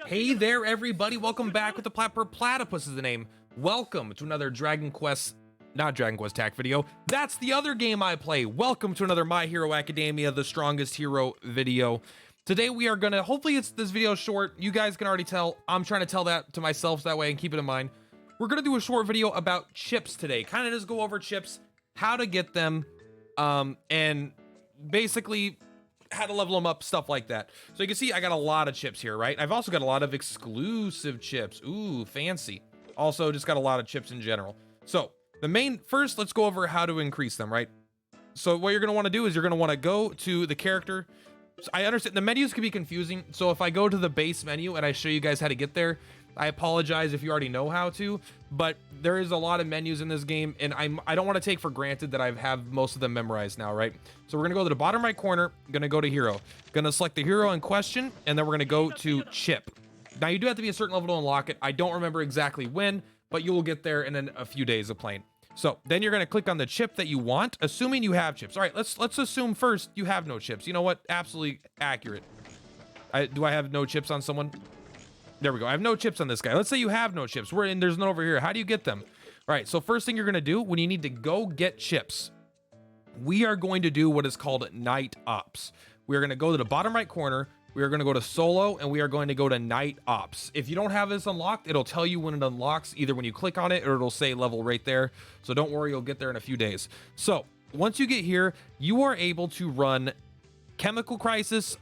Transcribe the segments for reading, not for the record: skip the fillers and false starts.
Hey there, everybody. Welcome back with the Plat. Purplatypus is the name. Welcome to another Dragon Quest, not Dragon Quest TAC video. That's the other game I play. Welcome to another My Hero Academia, the strongest hero video. Today we are gonna, hopefully this video is short. You guys can already tell. I'm trying to tell that to myself so that way and keep it in mind. We're gonna do a short video about chips today. Kind of just go over chips, how to get them, and basically how to level them up, stuff like that. So you can see I got a lot of chips here, right? I've also got a lot of exclusive chips. Ooh, fancy. Also just got a lot of chips in general. So first, let's go over how to increase them, right? So what you're gonna wanna do is you're gonna wanna go to the character. So I understand the menus can be confusing. So if I go to the base menu and I show you guys how to get there, I apologize if you already know how to, but there is a lot of menus in this game, and I don't want to take for granted that I have most of them memorized now, right? So we're gonna go to the bottom right corner, gonna go to hero, gonna select the hero in question, and then we're gonna go to chip. Now you do have to be a certain level to unlock it. I don't remember exactly when, but you will get there in a few days of playing. So then you're gonna click on the chip that you want, assuming you have chips. All right, let's assume first you have no chips. You know what? Absolutely accurate. Do I have no chips on someone? There we go. I have no chips on this guy. Let's say you have no chips. There's none over here. How do you get them? All right, so first thing you're gonna do when you need to go get chips, we are going to do what is called night ops. We are gonna go to the bottom right corner. We are gonna go to solo, and we are going to go to night ops. If you don't have this unlocked, it'll tell you when it unlocks, either when you click on it or it'll say level right there. So don't worry, you'll get there in a few days. So once you get here, you are able to run Chemical Crisis,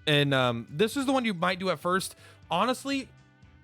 and this is the one you might do at first. Honestly,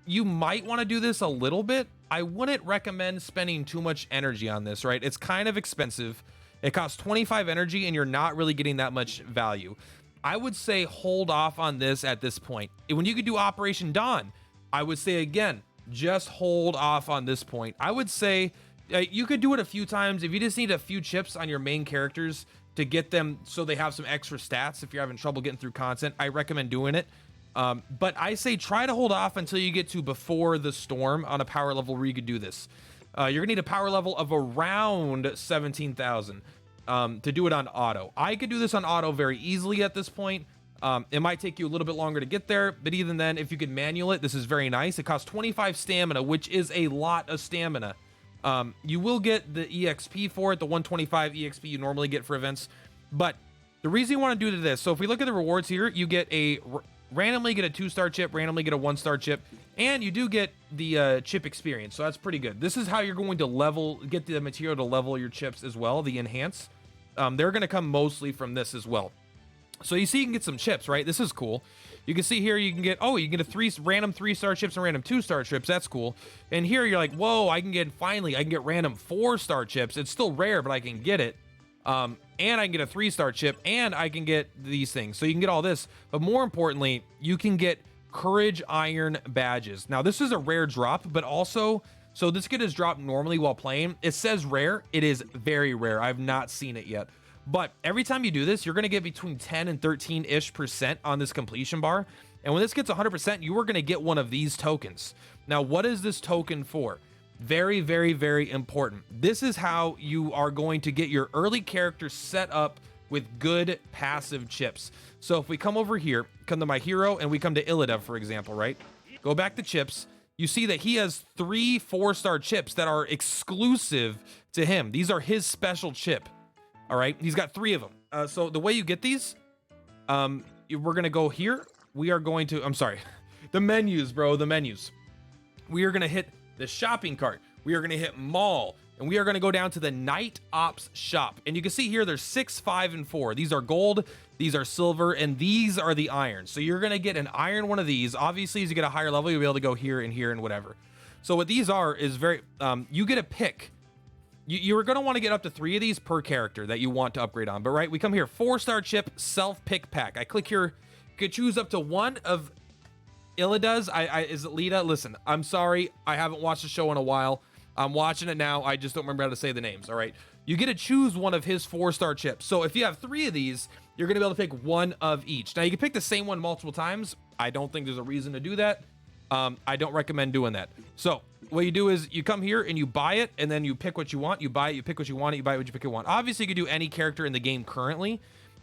you might want to do this a little bit. I wouldn't recommend spending too much energy on this, right? It's kind of expensive. It costs 25 energy and you're not really getting that much value. I would say hold off on this at this point. When you could do Operation Dawn, I would say again, just hold off on this point. I would say you could do it a few times. If you just need a few chips on your main characters to get them so they have some extra stats, if you're having trouble getting through content, I recommend doing it. But I say try to hold off until you get to before the storm on a power level where you could do this. You're gonna need a power level of around 17,000 to do it on auto. I could do this on auto very easily at this point. It might take you a little bit longer to get there, but even then, if you could manual it, this is very nice. It costs 25 stamina, which is a lot of stamina. You will get the EXP for it, the 125 EXP you normally get for events. But the reason you want to do this, so if we look at the rewards here, you get randomly get a 2-star chip, randomly get a 1-star chip, and you do get the chip experience, so that's pretty good. This is how you're going to get the material to level your chips as well, the enhance. They're going to come mostly from this as well. So you see you can get some chips, right? This is cool. You can see here you can get a random 3-star chips and random 2-star chips. That's cool. And here you're like, whoa, I can get random 4-star chips. It's still rare, but I can get it. And I can get a 3-star chip, and I can get these things. So you can get all this, but more importantly, you can get Courage Iron badges. Now this is a rare drop, but also, so this kit is dropped normally while playing. It says rare. It is very rare. I've not seen it yet. But every time you do this, you're going to get between 10 and 13-ish% on this completion bar. And when this gets 100%, you are going to get one of these tokens. Now, what is this token for? Very, very, very important. This is how you are going to get your early character set up with good passive chips. So if we come over here, come to my hero, and we come to Illida, for example, right? Go back to chips. You see that he has 3 4-star chips that are exclusive to him. These are his special chip. All right, he's got 3 of them. So the way you get these, we're gonna go here. We are going to, I'm sorry, the menus, bro, the menus. We are gonna hit the shopping cart. We are gonna hit mall, and we are gonna go down to the night ops shop. And you can see here, there's 6, 5, and 4. These are gold, these are silver, and these are the iron. So you're gonna get an iron one of these. Obviously, as you get a higher level, you'll be able to go here and whatever. So what these are is you get a pick. You're going to want to get up to 3 of these per character that you want to upgrade on. But right, we come here, 4-star chip, self-pick pack. I click here, you could choose up to 1 of Illida's. Is it Lita? Listen, I'm sorry, I haven't watched the show in a while. I'm watching it now. I just don't remember how to say the names, all right? You get to choose 1 of his 4-star chips. So if you have 3 of these, you're going to be able to pick 1 of each. Now, you can pick the same one multiple times. I don't think there's a reason to do that. I don't recommend doing that. So what you do is you come here and you buy it, and then you pick what you want. You buy it, you pick what you want, you buy it, what you pick you want. Obviously, you could do any character in the game currently.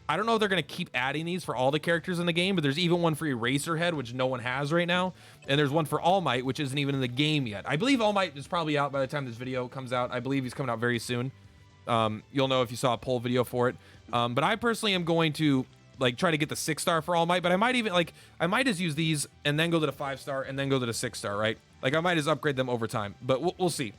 I don't know if they're going to keep adding these for all the characters in the game, but there's even one for Eraserhead, which no one has right now. And there's one for All Might, which isn't even in the game yet. I believe All Might is probably out by the time this video comes out. I believe he's coming out very soon. You'll know if you saw a poll video for it. But I personally am going to like try to get the 6-star for All Might, but I might even I might just use these and then go to the 5-star and then go to the 6-star, right? Like I might just upgrade them over time, but we'll see.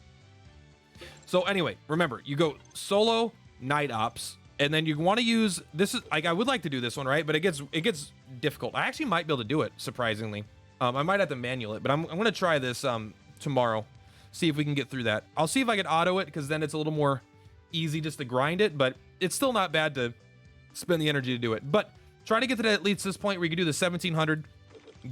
So anyway, remember, you go solo, night ops, and then you want to use, this is like, I would like to do this one, right? But it gets difficult. I actually might be able to do it, surprisingly. I might have to manual it, but I'm going to try this tomorrow, see if we can get through that. I'll see if I can auto it, because then it's a little more easy just to grind it, but it's still not bad to spend the energy to do it. But try to get to at least this point where you can do the 1700,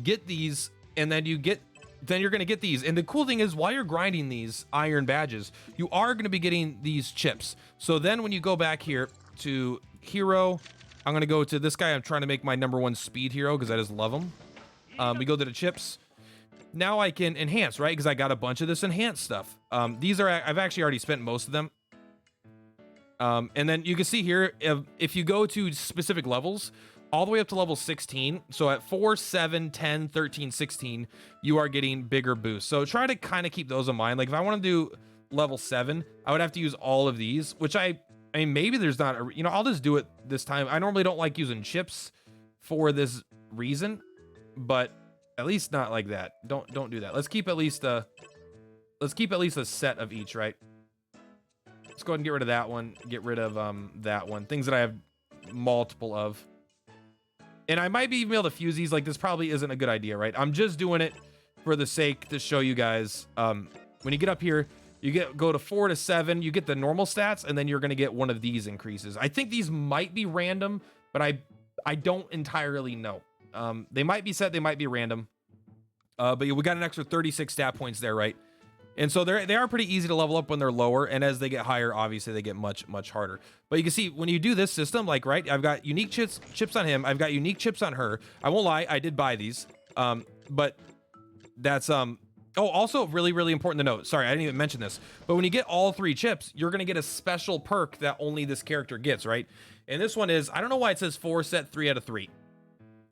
get these, and then you're going to get these. And the cool thing is, while you're grinding these iron badges, you are going to be getting these chips. So then when you go back here to hero, I'm going to go to this guy. I'm trying to make my #1 speed hero because I just love him. We go to the chips. Now I can enhance, right? Because I got a bunch of this enhanced stuff. These are, I've actually already spent most of them. And then you can see here, if you go to specific levels, all the way up to level 16. So at 4, 7, 10, 13, 16, you are getting bigger boosts. So try to kind of keep those in mind. Like if I want to do level 7, I would have to use all of these, which I mean, maybe there's not a, I'll just do it this time. I normally don't like using chips for this reason, but at least not like that. Don't do that. Let's keep at least a set of each, right? Let's go ahead and get rid of that one. Get rid of that one. Things that I have multiple of. And I might be even able to fuse these. Like this probably isn't a good idea, right? I'm just doing it for the sake to show you guys. When you get up here, you go to 4 to 7, you get the normal stats, and then you're gonna get one of these increases. I think these might be random, but I don't entirely know. They might be set, they might be random. But we got an extra 36 stat points there, right? And so they are pretty easy to level up when they're lower, and as they get higher, obviously they get much harder. But you can see when you do this system, like, right, I've got unique chips on him, I've got unique chips on her. I won't lie, I did buy these. But that's oh, also really important to note. Sorry, I didn't even mention this. But when you get all 3 chips, you're gonna get a special perk that only this character gets, right? And this one is, I don't know why it says 4 set 3 out of 3.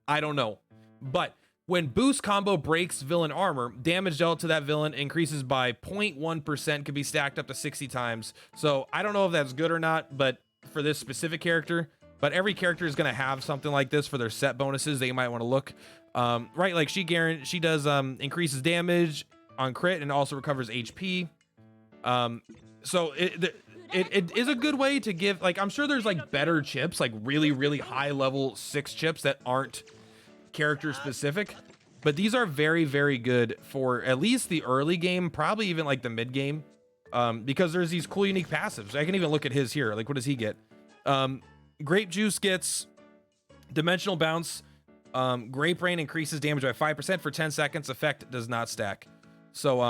I don't know. But when boost combo breaks villain armor, damage dealt to that villain increases by 0.1%, can be stacked up to 60 times. So I don't know if that's good or not, but for this specific character, but every character is going to have something like this for their set bonuses that you might want to look. Right, like she does increases damage on crit and also recovers HP. So it is a good way to give, like, I'm sure there's like better chips, like really high level 6 chips that aren't character specific, but these are very good for at least the early game, probably even like the mid game, because there's these cool unique passives. I can even look at his here. Like, what does he get? Grape juice gets dimensional bounce. Grape rain increases damage by 5% for 10 seconds. Effect does not stack. So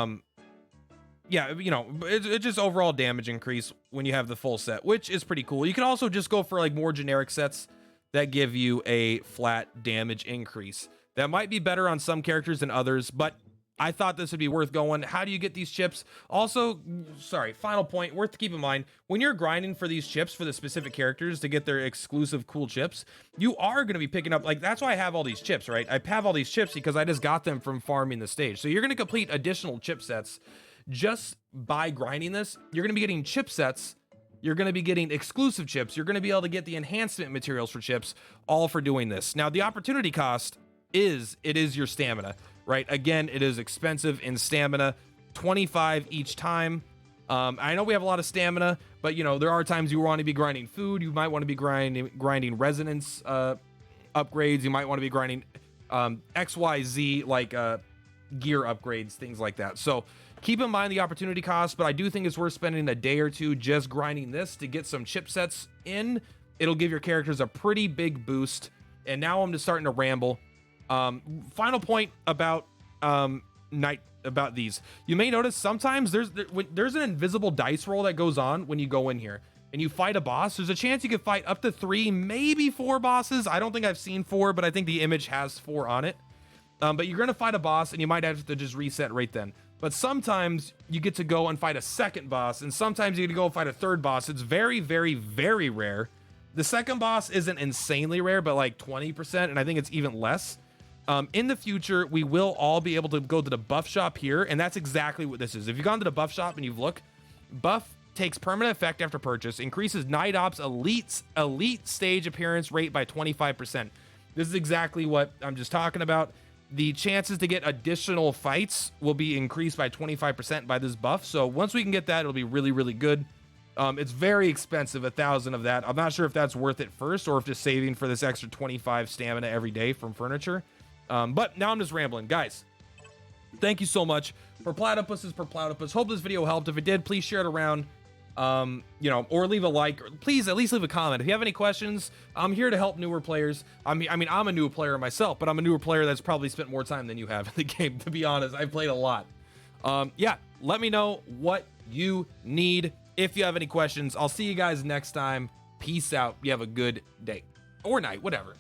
yeah, it's just overall damage increase when you have the full set, which is pretty cool. You can also just go for like more generic sets that give you a flat damage increase. That might be better on some characters than others, but I thought this would be worth going. How do you get these chips? Also, sorry, final point, worth to keep in mind, when you're grinding for these chips for the specific characters to get their exclusive cool chips, you are going to be picking up, like, that's why I have all these chips, right? I have all these chips because I just got them from farming the stage. So you're going to complete additional chip sets just by grinding this. You're going to be getting chip sets. You're going to be getting exclusive chips. You're going to be able to get the enhancement materials for chips, all for doing this. Now, the opportunity cost is your stamina, right? Again, it is expensive in stamina, 25 each time. I know we have a lot of stamina, but there are times you want to be grinding food. You might want to be grinding resonance upgrades. You might want to be grinding XYZ, like gear upgrades, things like that. So keep in mind the opportunity cost, but I do think it's worth spending a day or two just grinding this to get some chipsets in. It'll give your characters a pretty big boost. And now I'm just starting to ramble. Final point about about these. You may notice sometimes there's an invisible dice roll that goes on when you go in here and you fight a boss. There's a chance you could fight up to 3, maybe 4 bosses. I don't think I've seen 4, but I think the image has 4 on it. But you're going to fight a boss and you might have to just reset right then. But sometimes you get to go and fight a second boss, and sometimes you get to go and fight a third boss. It's very rare The second boss isn't insanely rare, but like 20%, and I think it's even less. In the future, we will all be able to go to the buff shop here, and that's exactly what this is. If you've gone to the buff shop and you've looked, buff takes permanent effect after purchase, increases Night Ops elite stage appearance rate by 25%. This is exactly what I'm just talking about. The chances to get additional fights will be increased by 25% by this buff. So once we can get that, it'll be really, really good. It's very expensive, 1,000 of that. I'm not sure if that's worth it first or if just saving for this extra 25 stamina every day from furniture. But now I'm just rambling. Guys, thank you so much. Purplatypus. Hope this video helped. If it did, please share it around. You know, or leave a like, or please at least leave a comment. If you have any questions, I'm here to help newer players. I mean, I'm a new player myself, but I'm a newer player that's probably spent more time than you have in the game, to be honest. I've played a lot. Yeah, let me know what you need if you have any questions. I'll see you guys next time. Peace out. You have a good day or night, whatever.